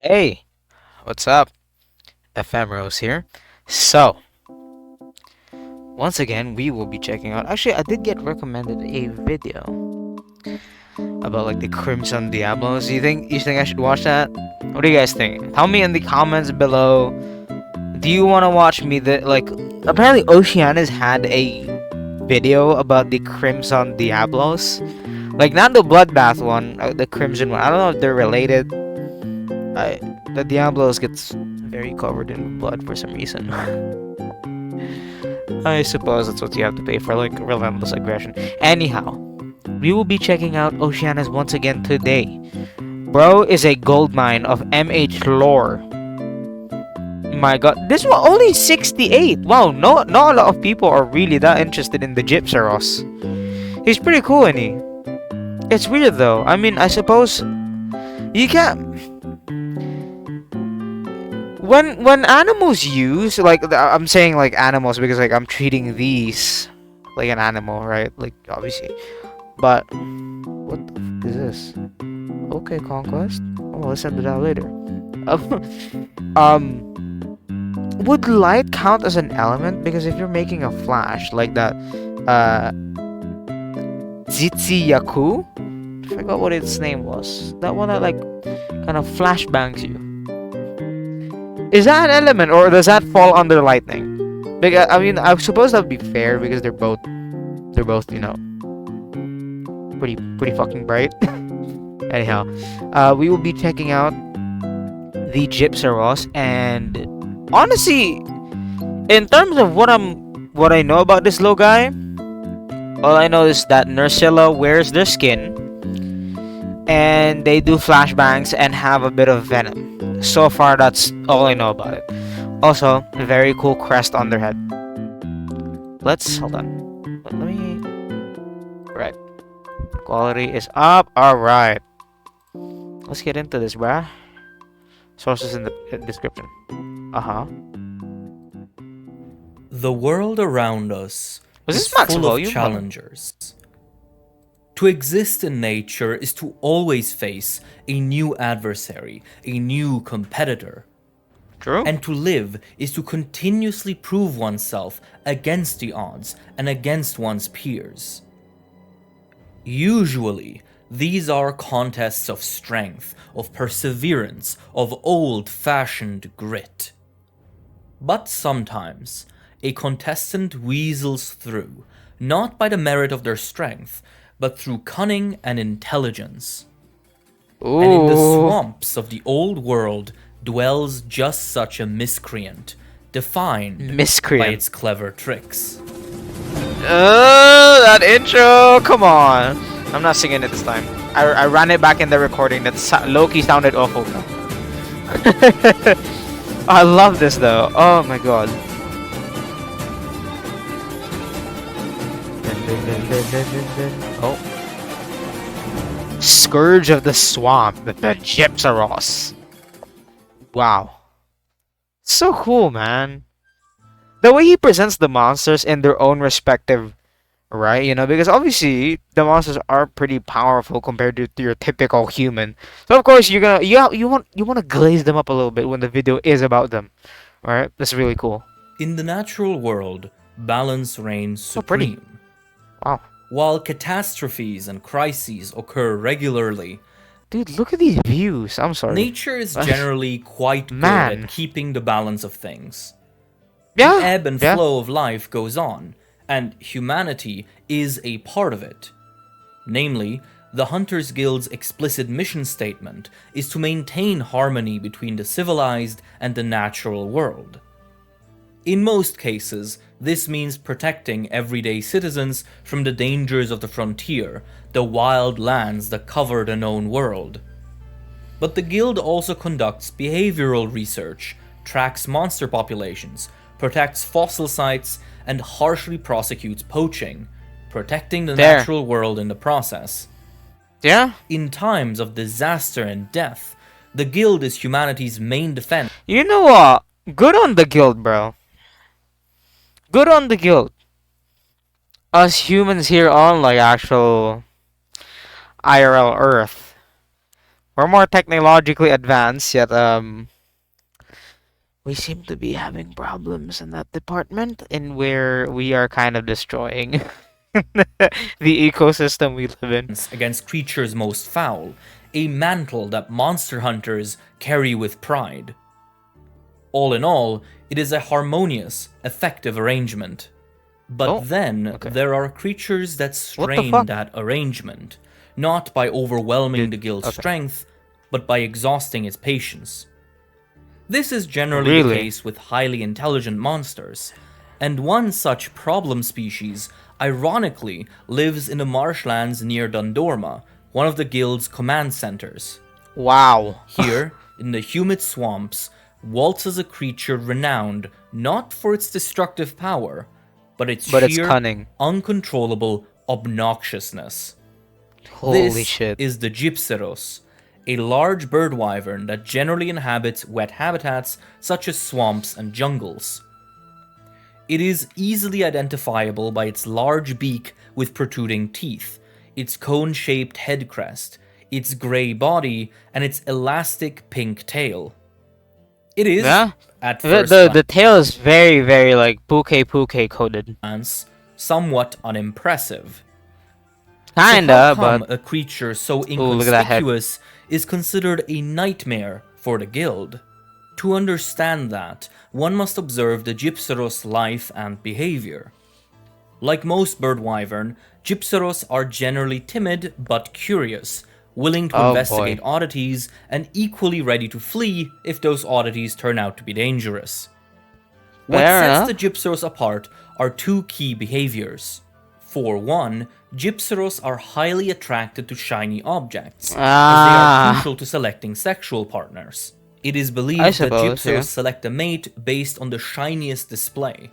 Hey, what's up? Ephemeros here. So, once again, we will be checking out. Actually, I did get recommended a video about like the Crimson Diablos. You think I should watch that? What do you guys think? Tell me in the comments below. Do you want to watch me apparently Oceaniz had a video about the Crimson Diablos? Like not the bloodbath one, the Crimson one. I don't know if they're related. I the Diablos gets very covered in blood for some reason. I suppose that's what you have to pay for, like relentless aggression. Anyhow, we will be checking out Oceanus once again today. Bro is a gold mine of MH lore. My god, this was only 68. Wow, not a lot of people are really that interested in the GYPCEROS. He's pretty cool, isn't he? It's weird though. I mean, I suppose you can't. When animals use I'm saying like animals because like I'm treating these like an animal, right? Like obviously, but what the f is this? Okay, conquest. Oh, I'll listen to that later. um, would light count as an element? Because if you're making a flash like that, uh, Zitzi Yaku, I forgot what its name was. That one that like kind of flashbangs you. Is that an element, or does that fall under lightning? Because I mean, I suppose that would be fair because they're both, pretty fucking bright. Anyhow, we will be checking out the GYPCEROS, and honestly, in terms of what I know about this little guy, all I know is that Nursilla wears their skin, and they do flashbangs and have a bit of venom. So far, that's all I know about it. Also, a very cool crest on their head. Hold on. Let me. Right. Quality is up. Alright. Let's get into this, bruh. Sources in the description. Uh-huh. The world around us Was is this max full volume? of challengers. To exist in nature is to always face a new adversary, a new competitor. True. And to live is to continuously prove oneself against the odds and against one's peers. Usually, these are contests of strength, of perseverance, of old-fashioned grit. But sometimes, a contestant weasels through, not by the merit of their strength, but through cunning and intelligence. Ooh. And in the swamps of the old world dwells just such a miscreant, defined by its clever tricks. That intro! Come on! I'm not singing it this time. I ran it back in the recording. That Loki sounded awful. I love this though. Oh my god. Oh. Scourge of the Swamp, the GYPCEROS. Wow. So cool, man. The way he presents the monsters in their own respective, right? Because obviously the monsters are pretty powerful compared to your typical human. So of course you want to glaze them up a little bit when the video is about them. Right? That's really cool. In the natural world, balance reigns So pretty. supreme. Wow. While catastrophes and crises occur regularly, Dude, look at these views. I'm sorry. nature is generally quite good Man. at keeping the balance of things. Yeah. The ebb and yeah. flow of life goes on, and humanity is a part of it. Namely, the Hunters Guild's explicit mission statement is to maintain harmony between the civilized and the natural world. In most cases, this means protecting everyday citizens from the dangers of the frontier, the wild lands that cover the known world. But the guild also conducts behavioral research, tracks monster populations, protects fossil sites, and harshly prosecutes poaching, protecting the natural world in the process. Yeah. In times of disaster and death, the guild is humanity's main defense. You know what? Good on the guild, bro. Good on the guild. Us humans here on like actual IRL Earth, We're more technologically advanced, yet we seem to be having problems in that department, in where we are kind of destroying the ecosystem we live in. Against creatures most foul, a mantle that monster hunters carry with pride. All in all, it is a harmonious, effective arrangement. But there are creatures that strain that arrangement, not by overwhelming the guild's strength, but by exhausting its patience. This is generally the case with highly intelligent monsters, and one such problem species, ironically, lives in the marshlands near Dundorma, one of the guild's command centers. Wow. Here, in the humid swamps, waltzes a creature renowned not for its destructive power, but its sheer, cunning, uncontrollable obnoxiousness. Holy shit. This is the GYPCEROS, a large bird wyvern that generally inhabits wet habitats such as swamps and jungles. It is easily identifiable by its large beak with protruding teeth, its cone-shaped head crest, its grey body, and its elastic pink tail. It is, at first the tail is very, very like puke coated. Somewhat unimpressive. Kinda, but a creature so inconspicuous is considered a nightmare for the guild. To understand that, one must observe the GYPCEROS' life and behavior. Like most bird wyvern, GYPCEROS are generally timid but curious, willing to investigate oddities, and equally ready to flee if those oddities turn out to be dangerous. What sets the GYPCEROS apart are two key behaviors. For one, GYPCEROS are highly attracted to shiny objects, as they are crucial to selecting sexual partners. It is believed that GYPCEROS select a mate based on the shiniest display.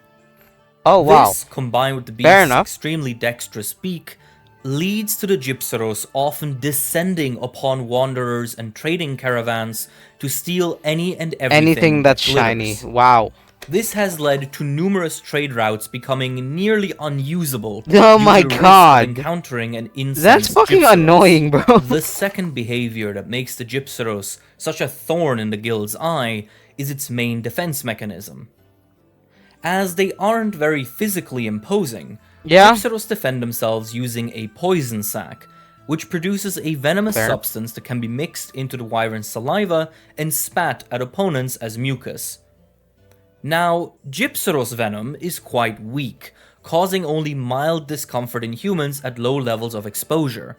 This, combined with the beast's extremely dexterous beak, leads to the GYPCEROS often descending upon wanderers and trading caravans to steal any and everything that's shiny. Wow. This has led to numerous trade routes becoming nearly unusable. Oh my god! Encountering an incensed That's fucking GYPCEROS. Annoying, bro. The second behavior that makes the GYPCEROS such a thorn in the guild's eye is its main defense mechanism. As they aren't very physically imposing, GYPCEROS defend themselves using a poison sac, which produces a venomous substance that can be mixed into the wyvern's saliva and spat at opponents as mucus. Now, GYPCEROS venom is quite weak, causing only mild discomfort in humans at low levels of exposure.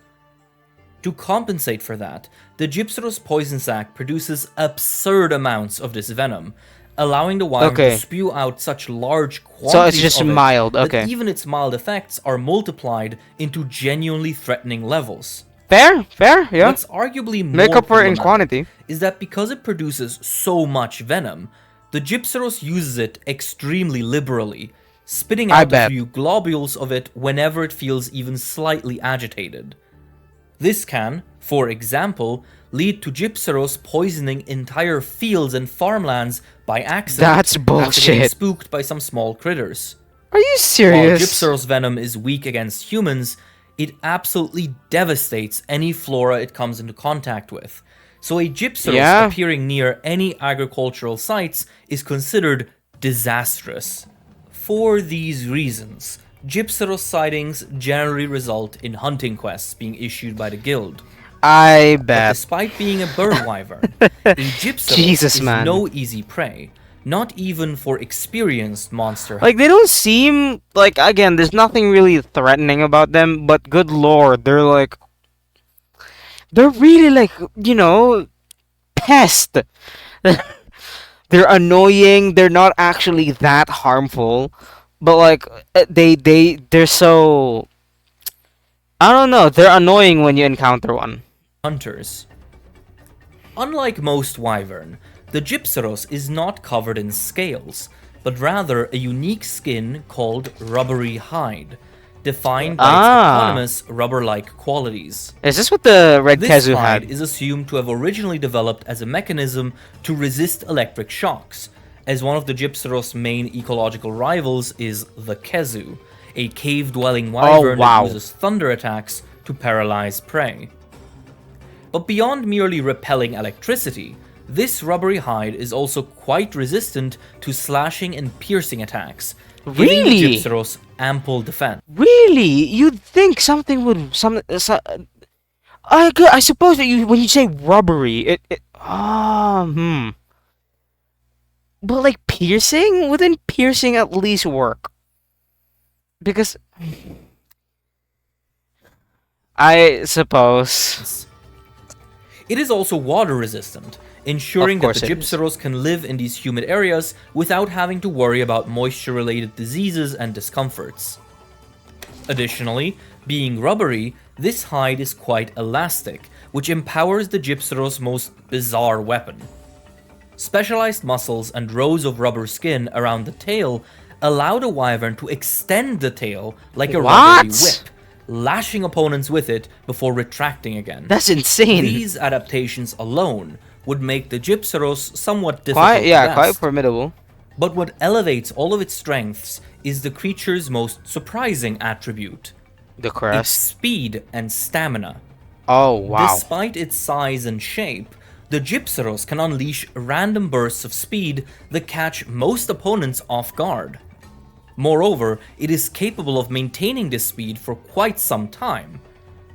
To compensate for that, the GYPCEROS poison sac produces absurd amounts of this venom, allowing the wyvern to spew out such large quantities that even its mild effects are multiplied into genuinely threatening levels. Fair, yeah. What's arguably more make up for in quantity is that because it produces so much venom, the GYPCEROS uses it extremely liberally, spitting out a few globules of it whenever it feels even slightly agitated. This can, for example, lead to GYPCEROS poisoning entire fields and farmlands by accident. That's bullshit. After getting spooked by some small critters. Are you serious? While GYPCEROS venom is weak against humans, it absolutely devastates any flora it comes into contact with. So a GYPCEROS appearing near any agricultural sites is considered disastrous. For these reasons, GYPCEROS sightings generally result in hunting quests being issued by the guild. I bet. But despite being a bird wyvern, a GYPCEROS is no easy prey. Not even for experienced monster hunters. Like, they don't seem like, again, there's nothing really threatening about them, but good lord, they're like, they're really like, you know, pest. They're annoying, they're not actually that harmful, but like, they're so, I don't know, they're annoying when you encounter one. Hunters. Unlike most wyvern, the GYPCEROS is not covered in scales, but rather a unique skin called rubbery hide, defined by its eponymous rubber-like qualities. Is this what the red Kezu had? This hide is assumed to have originally developed as a mechanism to resist electric shocks, as one of the GYPCEROS' main ecological rivals is the Kezu, a cave-dwelling wyvern that uses thunder attacks to paralyze prey. But beyond merely repelling electricity, this rubbery hide is also quite resistant to slashing and piercing attacks, giving the Really? GYPCEROS ample defense. Really? You'd think something would I suppose that when you say rubbery, but like piercing, wouldn't piercing at least work? Because I suppose. It is also water resistant, ensuring that the GYPCEROS can live in these humid areas without having to worry about moisture-related diseases and discomforts. Additionally, being rubbery, this hide is quite elastic, which empowers the GYPCEROS' most bizarre weapon. Specialized muscles and rows of rubber skin around the tail allow the wyvern to extend the tail like a rubbery whip, lashing opponents with it before retracting again. That's insane. These adaptations alone would make the GYPCEROS somewhat difficult to best. Quite formidable. But what elevates all of its strengths is the creature's most surprising attribute. The crest. Its speed and stamina. Oh, wow. Despite its size and shape, the GYPCEROS can unleash random bursts of speed that catch most opponents off guard. Moreover, it is capable of maintaining this speed for quite some time.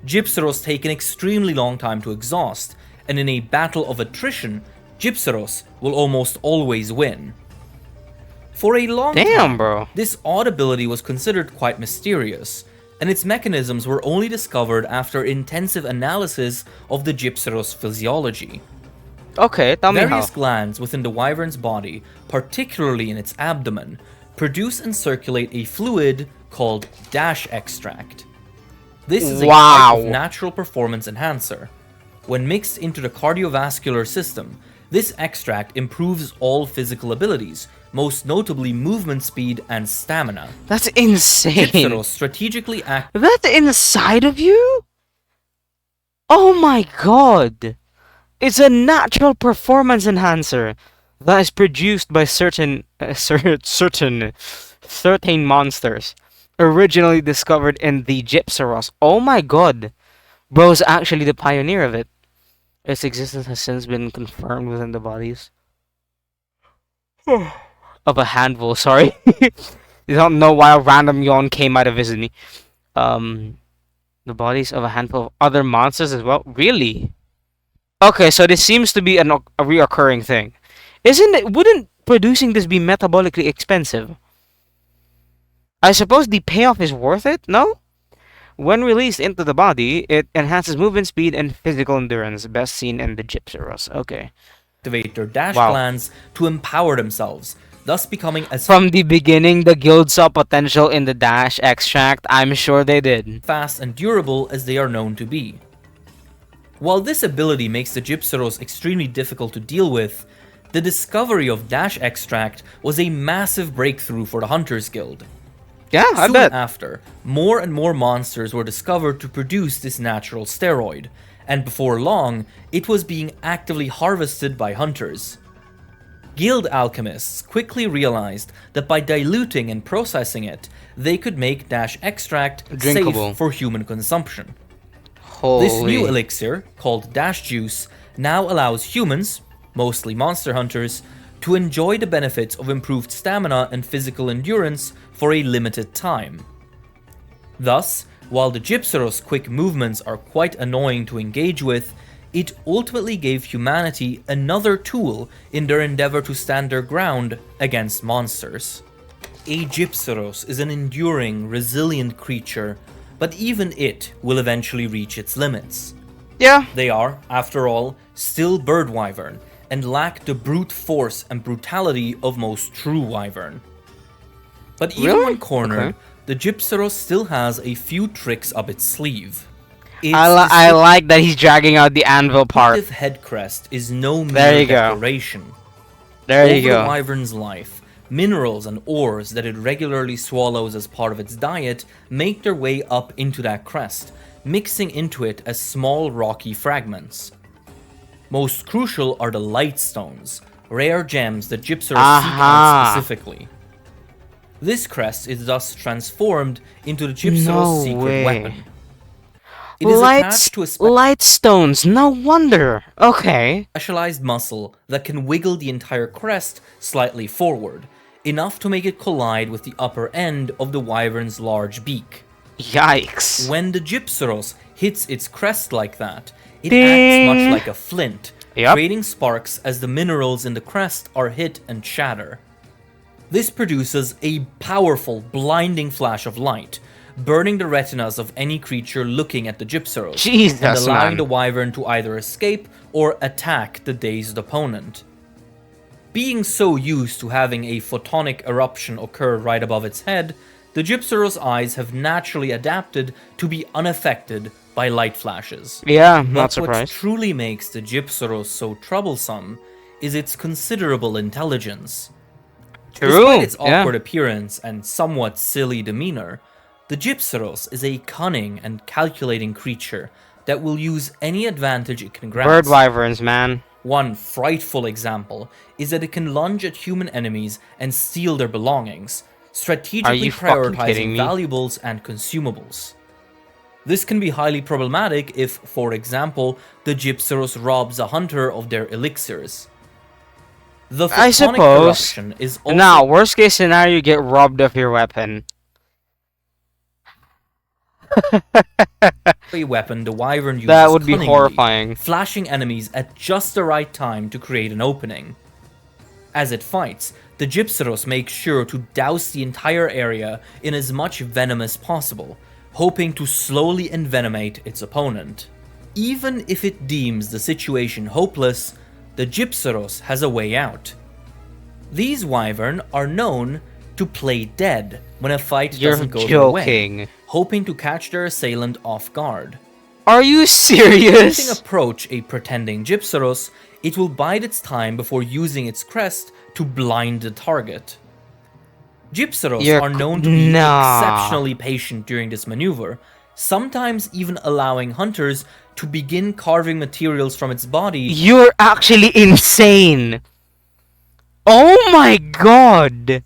GYPCEROS take an extremely long time to exhaust, and in a battle of attrition, GYPCEROS will almost always win. For a long time, bro. This odd ability was considered quite mysterious, and its mechanisms were only discovered after intensive analysis of the GYPCEROS physiology. Okay, tell me how. Various glands within the wyvern's body, particularly in its abdomen, produce and circulate a fluid called dash extract. This is a type of natural performance enhancer. When mixed into the cardiovascular system, this extract improves all physical abilities, most notably movement speed and stamina. That's insane. GYPCEROS strategically act. That's inside of you? Oh my god. It's a natural performance enhancer that is produced by certain monsters originally discovered in the GYPCEROS. Oh my god. Bro's actually the pioneer of it. Its existence has since been confirmed within the bodies of a handful, sorry. You don't know why a random yawn came out to visit me. The bodies of a handful of other monsters as well? Really? Okay, so this seems to be a reoccurring thing. Wouldn't producing this be metabolically expensive? I suppose the payoff is worth it, no? When released into the body, it enhances movement speed and physical endurance, best seen in the GYPCEROS. Okay. Activate their dash glands to empower themselves, thus becoming as from the beginning, the guild saw potential in the dash extract. I'm sure they did. Fast and durable as they are known to be. While this ability makes the GYPCEROS extremely difficult to deal with, the discovery of dash extract was a massive breakthrough for the Hunters Guild. Yeah, I Soon bet. after, more and more monsters were discovered to produce this natural steroid, and before long, it was being actively harvested by hunters. Guild alchemists quickly realized that by diluting and processing it, they could make dash extract safe for human consumption. This new elixir, called dash juice, now allows humans, mostly monster hunters, to enjoy the benefits of improved stamina and physical endurance for a limited time. Thus, while the GYPCEROS' quick movements are quite annoying to engage with, it ultimately gave humanity another tool in their endeavor to stand their ground against monsters. A GYPCEROS is an enduring, resilient creature, but even it will eventually reach its limits. Yeah. They are, after all, still bird wyvern, and lack the brute force and brutality of most true wyvern. But even when cornered, the GYPCEROS still has a few tricks up its sleeve. I like that he's dragging out the anvil part. Its head crest is no mere decoration. There you go. Over the wyvern's life, minerals and ores that it regularly swallows as part of its diet make their way up into that crest, mixing into it as small rocky fragments. Most crucial are the light stones, rare gems that GYPCEROS seek out specifically. This crest is thus transformed into the GYPCEROS' secret weapon. It is attached to a Light stones, no wonder. Okay. specialized muscle that can wiggle the entire crest slightly forward, enough to make it collide with the upper end of the wyvern's large beak. Yikes. When the GYPCEROS hits its crest like that, it Ding. acts much like a flint, Yep. creating sparks as the minerals in the crest are hit and shatter. This produces a powerful, blinding flash of light, burning the retinas of any creature looking at the GYPCEROS, Jesus, and allowing man. the wyvern to either escape or attack the dazed opponent. Being so used to having a photonic eruption occur right above its head, the GYPCEROS' eyes have naturally adapted to be unaffected by light flashes. Yeah, But not what surprised. truly makes the GYPCEROS so troublesome is its considerable intelligence. True. Despite its Yeah. awkward appearance and somewhat silly demeanor, the GYPCEROS is a cunning and calculating creature that will use any advantage it can grasp. Bird wyverns, man. One frightful example is that it can lunge at human enemies and steal their belongings, strategically you fucking kidding prioritizing me? valuables and consumables. This can be highly problematic if, for example, the GYPCEROS robs a hunter of their elixirs. The I photonic suppose. eruption is also Now, worst case scenario, you get robbed of your weapon. a weapon the wyvern uses That would be cunningly, horrifying. flashing enemies at just the right time to create an opening. As it fights, the GYPCEROS makes sure to douse the entire area in as much venom as possible, hoping to slowly envenomate its opponent. Even if it deems the situation hopeless, the GYPCEROS has a way out. These wyvern are known to play dead when a fight You're doesn't go their way, joking. hoping to catch their assailant off guard. Are you If serious? something approach a pretending GYPCEROS, it will bide its time before using its crest to blind the target. GYPCEROS You're are known to be nah. exceptionally patient during this maneuver, sometimes even allowing hunters to begin carving materials from its body. You're actually insane. Oh my god.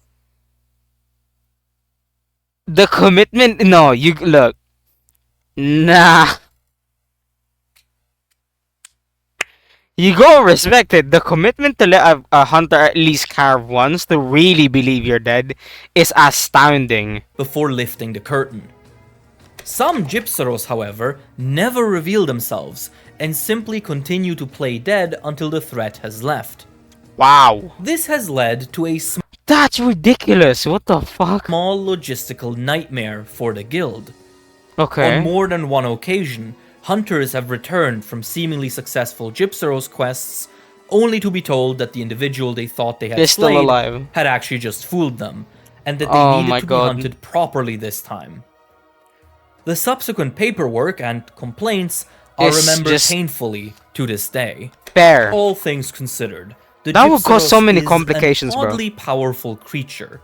The commitment. No, you look. Nah. You go respect it. The commitment to let a hunter at least carve once to really believe you're dead is astounding. Before lifting the curtain. Some GYPCEROS, however, never reveal themselves and simply continue to play dead until the threat has left. Wow. This has led to a That's ridiculous. What the fuck? small logistical nightmare for the guild. Okay. On more than one occasion, hunters have returned from seemingly successful GYPCEROS quests, only to be told that the individual they thought they had They're still slayed alive. had actually just fooled them, and that they Oh needed my to God. be hunted properly this time. The subsequent paperwork and complaints are It's remembered just- painfully to this day. Fair. All things considered, the That would cause so GYPCEROS many is complications, an bro. oddly powerful creature.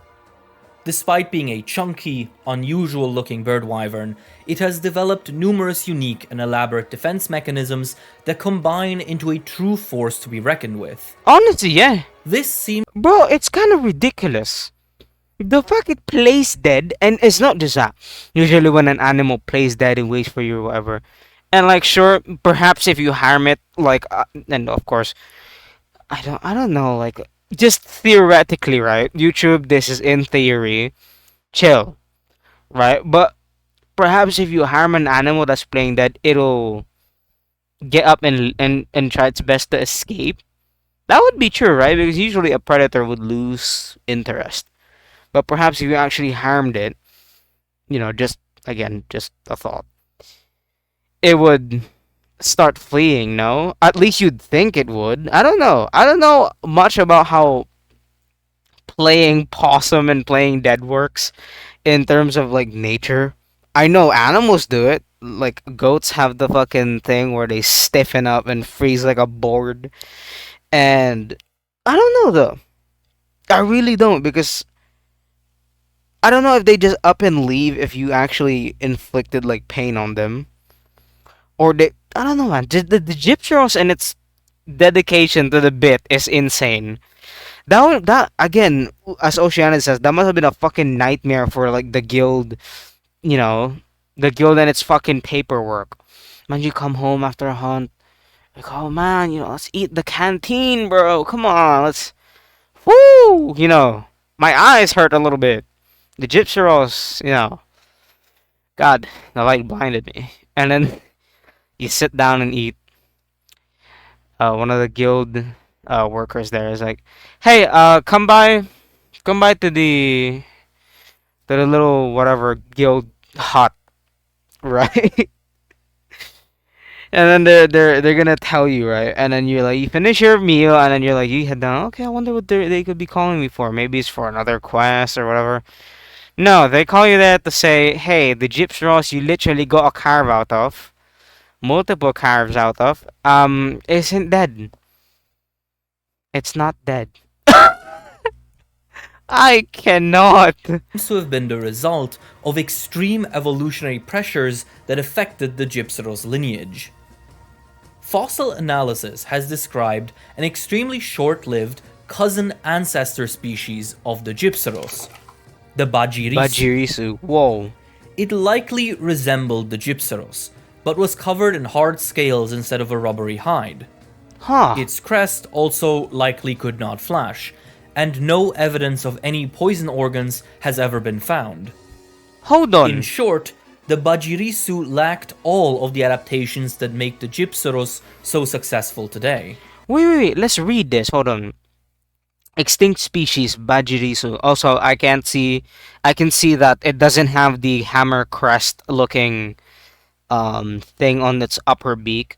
Despite being a chunky, unusual-looking bird wyvern, it has developed numerous unique and elaborate defense mechanisms that combine into a true force to be reckoned with. Honestly, yeah. This seems Bro, it's kind of ridiculous. The fact it plays dead, and it's not just that. Usually when an animal plays dead, it waits for you or whatever. And like, sure, perhaps if you harm it, like, and of course, I don't know, like, just theoretically, right? YouTube, this is in theory, chill, right? But perhaps if you harm an animal that's playing dead, it'll get up and try its best to escape. That would be true, right? Because usually a predator would lose interest. But perhaps if you actually harmed it, just again, just a thought, it would start fleeing, no? At least you'd think it would. I don't know. I don't know much about how playing possum and playing dead works in terms of like nature. I know animals do it. Like goats have the fucking thing where they stiffen up and freeze like a board. And I don't know though. I really don't, because I don't know if they just up and leave if you actually inflicted like pain on them. Or they, I don't know, man. The GYPCEROS and its dedication to the bit is insane. That again, as Oceaniz says, that must have been a fucking nightmare for like the guild, the guild and its fucking paperwork. When you come home after a hunt, like, oh man, let's eat the canteen, bro. Come on, let's. Woo! My eyes hurt a little bit. The GYPCEROS, God, the light blinded me. And then you sit down and eat. One of the guild workers there is like, hey, come by to the little whatever guild hut, right? And then they're gonna tell you, right? And then you're like, you finish your meal, and then you're like, you head down. Okay, I wonder what they could be calling me for. Maybe it's for another quest or whatever. No, they call you there to say, hey, the GYPCEROS you literally got a carve out of, multiple carves out of, isn't dead. It's not dead. I cannot. Seems to have been the result of extreme evolutionary pressures that affected the GYPCEROS lineage. Fossil analysis has described an extremely short-lived cousin ancestor species of the GYPCEROS, the Bajirisu. Bajirisu. Whoa. It likely resembled the GYPCEROS, but was covered in hard scales instead of a rubbery hide. Huh. Its crest also likely could not flash, and no evidence of any poison organs has ever been found. Hold on. In short, the Bajirisu lacked all of the adaptations that make the GYPCEROS so successful today. Wait. Let's read this. Hold on. Extinct species Bajirisu. Also, I can see that it doesn't have the hammer crest looking thing on its upper beak.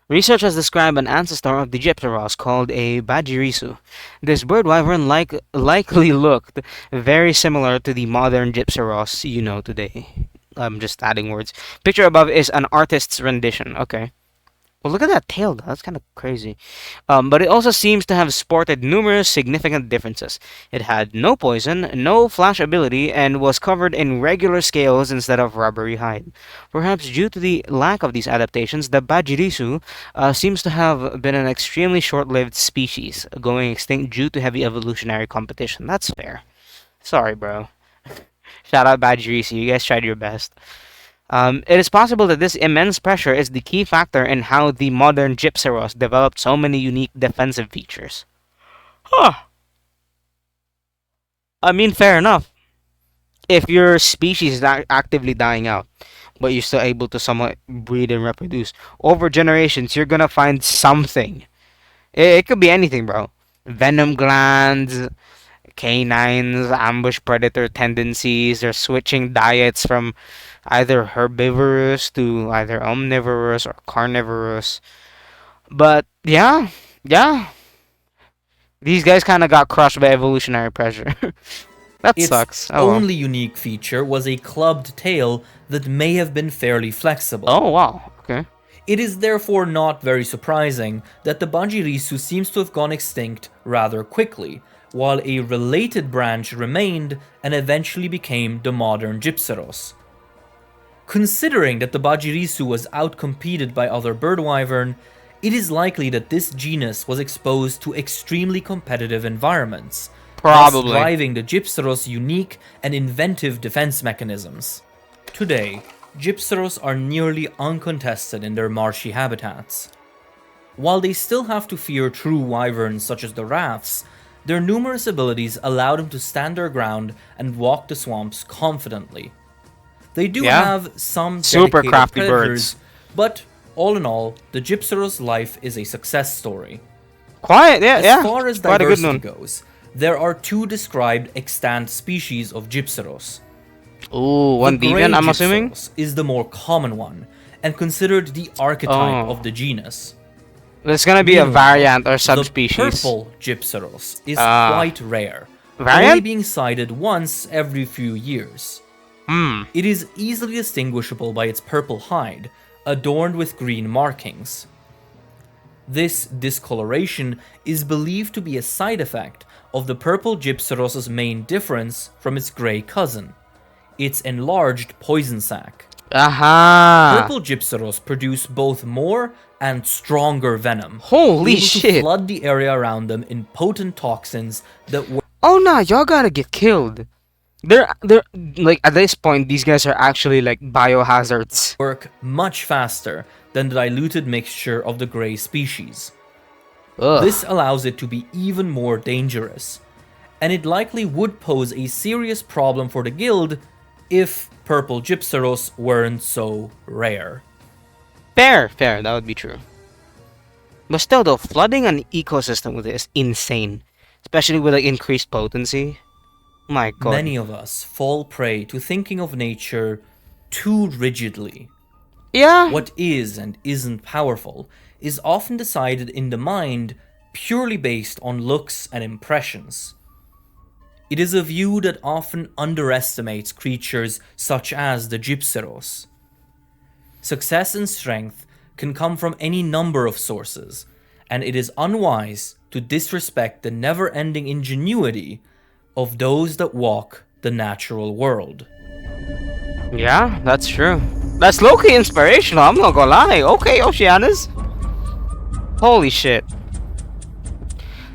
Research has described an ancestor of the GYPCEROS called a Bajirisu. This bird wyvern likely looked very similar to the modern GYPCEROS you know today. I'm just adding words. Picture above is an artist's rendition. Okay. Well, look at that tail, though. That's kind of crazy. But it also seems to have sported numerous significant differences. It had no poison, no flash ability, and was covered in regular scales instead of rubbery hide. Perhaps due to the lack of these adaptations, the Bajirisu seems to have been an extremely short-lived species, going extinct due to heavy evolutionary competition. That's fair. Sorry, bro. Shout out Bajirisu. You guys tried your best. It is possible that this immense pressure is the key factor in how the modern GYPCEROS developed so many unique defensive features. Huh. I mean, fair enough. If your species is actively dying out, but you're still able to somewhat breed and reproduce, over generations, you're gonna find something. It could be anything, bro. Venom glands, canines, ambush predator tendencies, they're switching diets from either herbivorous to either omnivorous or carnivorous. But yeah, these guys kind of got crushed by evolutionary pressure. That Its sucks. Oh, well. only unique feature was a clubbed tail that may have been fairly flexible. Oh, wow. Okay. It is therefore not very surprising that the Bajirisu seems to have gone extinct rather quickly, while a related branch remained and eventually became the modern GYPCEROS. Considering that the Bajirisu was outcompeted by other bird wyvern, it is likely that this genus was exposed to extremely competitive environments, Probably. thus driving the GYPCEROS' unique and inventive defense mechanisms. Today, GYPCEROS are nearly uncontested in their marshy habitats. While they still have to fear true wyverns such as the rafts, their numerous abilities allow them to stand their ground and walk the swamps confidently. They do have some Super dedicated crafty predators, birds. but all in all, the GYPCEROS' life is a success story. Quiet, yeah, As yeah. far as Quite a good diversity one. goes, there are two described extant species of GYPCEROS. Ooh, one The gray deviant, I'm assuming? GYPCEROS is the more common one, and considered the archetype Oh. of the genus. There's gonna be a Meanwhile, variant or The subspecies. purple GYPCEROS is Ah. quite rare, Variant? only being sighted once every few years. It is easily distinguishable by its purple hide, adorned with green markings. This discoloration is believed to be a side effect of the purple GYPCEROS' main difference from its gray cousin, its enlarged poison sac. Aha! Purple GYPCEROS produce both more and stronger venom, Holy able to shit! flood the area around them in potent toxins that Oh nah, y'all gotta get killed. They're like at this point, these guys are actually like biohazards. Work much faster than the diluted mixture of the gray species. Ugh. This allows it to be even more dangerous, and it likely would pose a serious problem for the guild if purple GYPCEROS weren't so rare. Fair, that would be true. But still, though, flooding an ecosystem with this is insane, especially with like increased potency. My God. Many of us fall prey to thinking of nature too rigidly. Yeah. What is and isn't powerful is often decided in the mind purely based on looks and impressions. It is a view that often underestimates creatures such as the GYPCEROS. Success and strength can come from any number of sources, and it is unwise to disrespect the never-ending ingenuity of those that walk the natural world. Yeah, that's true. That's low-key inspirational, I'm not gonna lie. Okay, Oceaniz. Holy shit.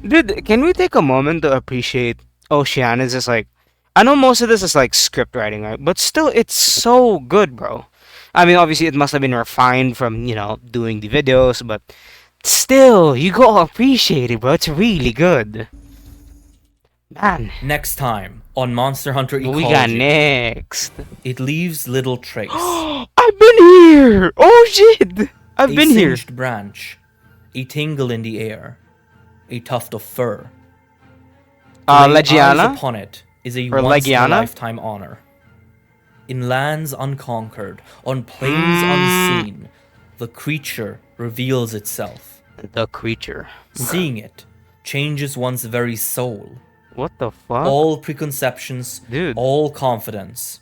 Dude, can we take a moment to appreciate Oceaniz is like... I know most of this is like script writing, right? But still, it's so good, bro. I mean, obviously, it must have been refined from, doing the videos, but... Still, you gotta appreciate it, bro. It's really good. Man. Next time on Monster Hunter Ecology, We got next. it leaves little trace. I've been here! Oh shit! I've been here. A singed branch, a tingle in the air, a tuft of fur. To lay eyes Legiana? upon it is a Or once-in-a-lifetime honor. In lands unconquered, on plains unseen, the creature reveals itself. The creature. Seeing it changes one's very soul. What the fuck? All preconceptions, Dude. all confidence,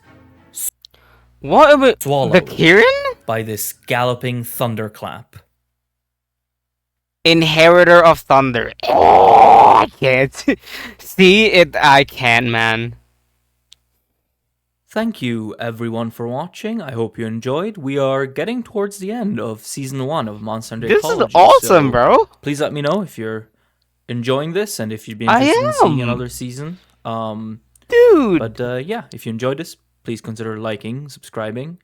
What am I... The swallowed Kirin? by this galloping thunderclap. Inheritor of Thunder. Oh, I can't. See it, I can, man. Thank you everyone for watching. I hope you enjoyed. We are getting towards the end of Season 1 of Monster Hunter This Ecology. is awesome, so bro. Please let me know if you're enjoying this and if you'd be interested in seeing another season. Dude. But yeah, if you enjoyed this, please consider liking, subscribing,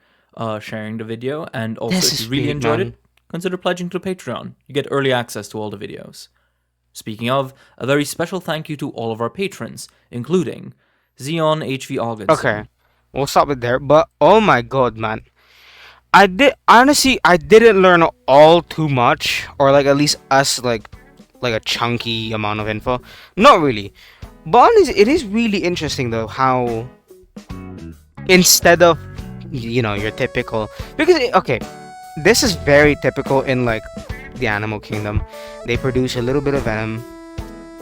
sharing the video, and also This if you is really big, enjoyed man. it, consider pledging to Patreon. You get early access to all the videos. Speaking of, a very special thank you to all of our patrons, including Xeon HV August. Okay. We'll stop it there. But, oh my god, man. I didn't learn all too much. Or, like, at least us, like a chunky amount of info. Not really. But honestly, it is really interesting, though, how... Instead of, your typical... Because, okay, this is very typical in, like, the animal kingdom. They produce a little bit of venom.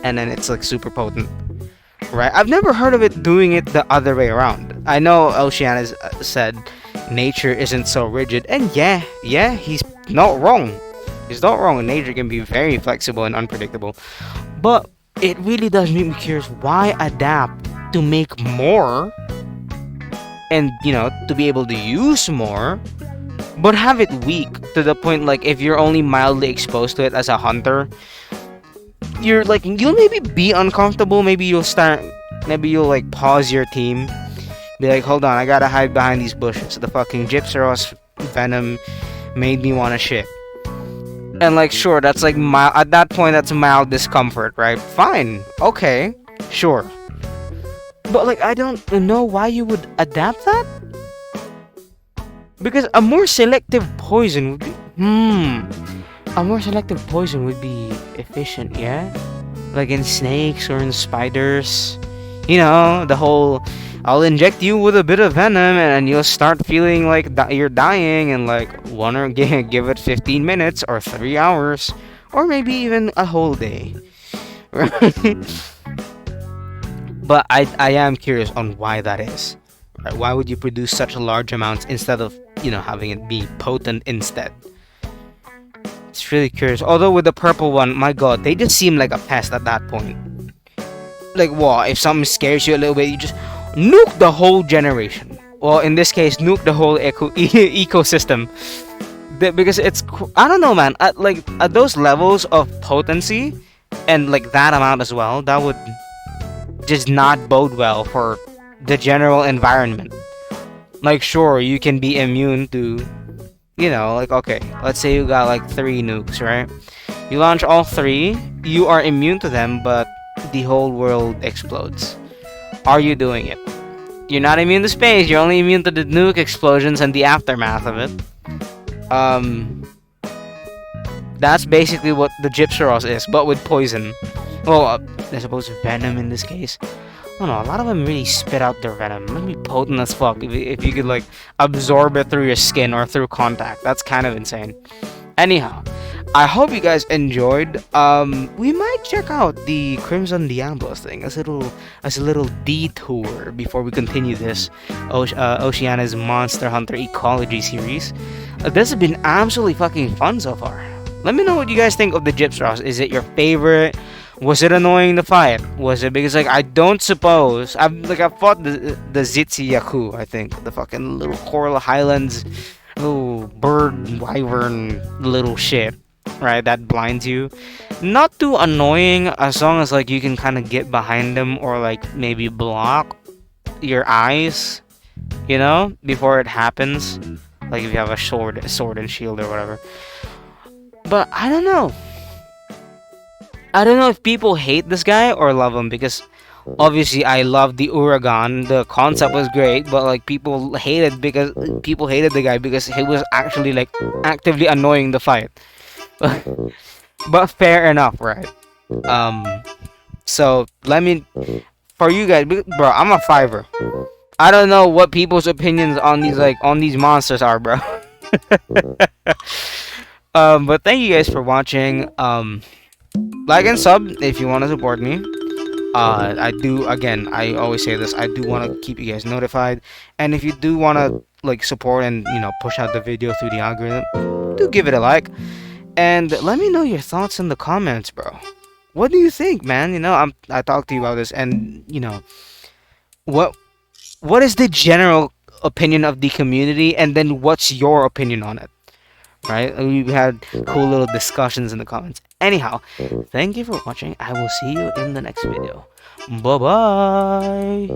And then it's, like, super potent. Right? I've never heard of it doing it the other way around. I know Oceaniz said nature isn't so rigid. And yeah, he's not wrong. He's not wrong. Nature can be very flexible and unpredictable. But it really does make me curious, why adapt to make more? And, to be able to use more, but have it weak to the point, like, if you're only mildly exposed to it as a hunter, you'll maybe be uncomfortable. Maybe you'll like pause your team, be like, hold on, I gotta hide behind these bushes. The fucking GYPCEROS venom made me want to shit. And like, sure, that's like at that point, that's mild discomfort, right? Fine, okay, sure. But like, I don't know why you would adapt that. Because a more selective poison would be a more selective poison would be efficient, yeah? Like in snakes or in spiders. The whole, I'll inject you with a bit of venom and you'll start feeling like you're dying and like give it 15 minutes or 3 hours or maybe even a whole day. But I am curious on why that is. Right? Why would you produce such large amounts instead of, having it be potent instead? It's really curious. Although with the purple one, my god, they just seem like a pest at that point. Like, what? If something scares you a little bit, you just nuke the whole generation. Well, in this case, nuke the whole ecosystem. Because it's... I don't know, man. At those levels of potency, and like that amount as well, that would just not bode well for the general environment. Like, sure, you can be immune to, like, okay, let's say you got like 3 nukes, right? You launch all 3, you are immune to them, but the whole world explodes. Are you doing it? You're not immune to space, you're only immune to the nuke explosions and the aftermath of it. That's basically what the GYPCEROS is, but with poison. Well, I suppose venom in this case. I don't know, a lot of them really spit out their venom. It might be potent as fuck if you could, like, absorb it through your skin or through contact. That's kind of insane. Anyhow, I hope you guys enjoyed. We might check out the Crimson Diablos thing as a little detour before we continue this Oceaniz Monster Hunter Ecology series. This has been absolutely fucking fun so far. Let me know what you guys think of the GYPCEROS. Is it your favorite? Was it annoying to fight? Was it because, like, I don't suppose I've fought the Zitzi-Yaku, I think, the fucking little Coral Highlands, little bird wyvern little shit, right? That blinds you. Not too annoying as long as, like, you can kind of get behind them or, like, maybe block your eyes, before it happens. Like if you have a sword and shield or whatever. But I don't know. I don't know if people hate this guy or love him, because obviously I love the Uragan. The concept was great, but like people hated the guy because he was actually like actively annoying the fight. But fair enough, right? So for you guys, bro, I'm a 5er. I don't know what people's opinions on these monsters are, bro. But thank you guys for watching. Like and sub if you want to support me. I always say this, I do want to keep you guys notified, and if you do want to like support and push out the video through the algorithm, do give it a like, and let me know your thoughts in the comments, bro. What do you think, man? I talked to you about this, and what is the general opinion of the community, and then what's your opinion on it? Right? We've had cool little discussions in the comments. Anyhow, thank you for watching. I will see you in the next video. Bye-bye.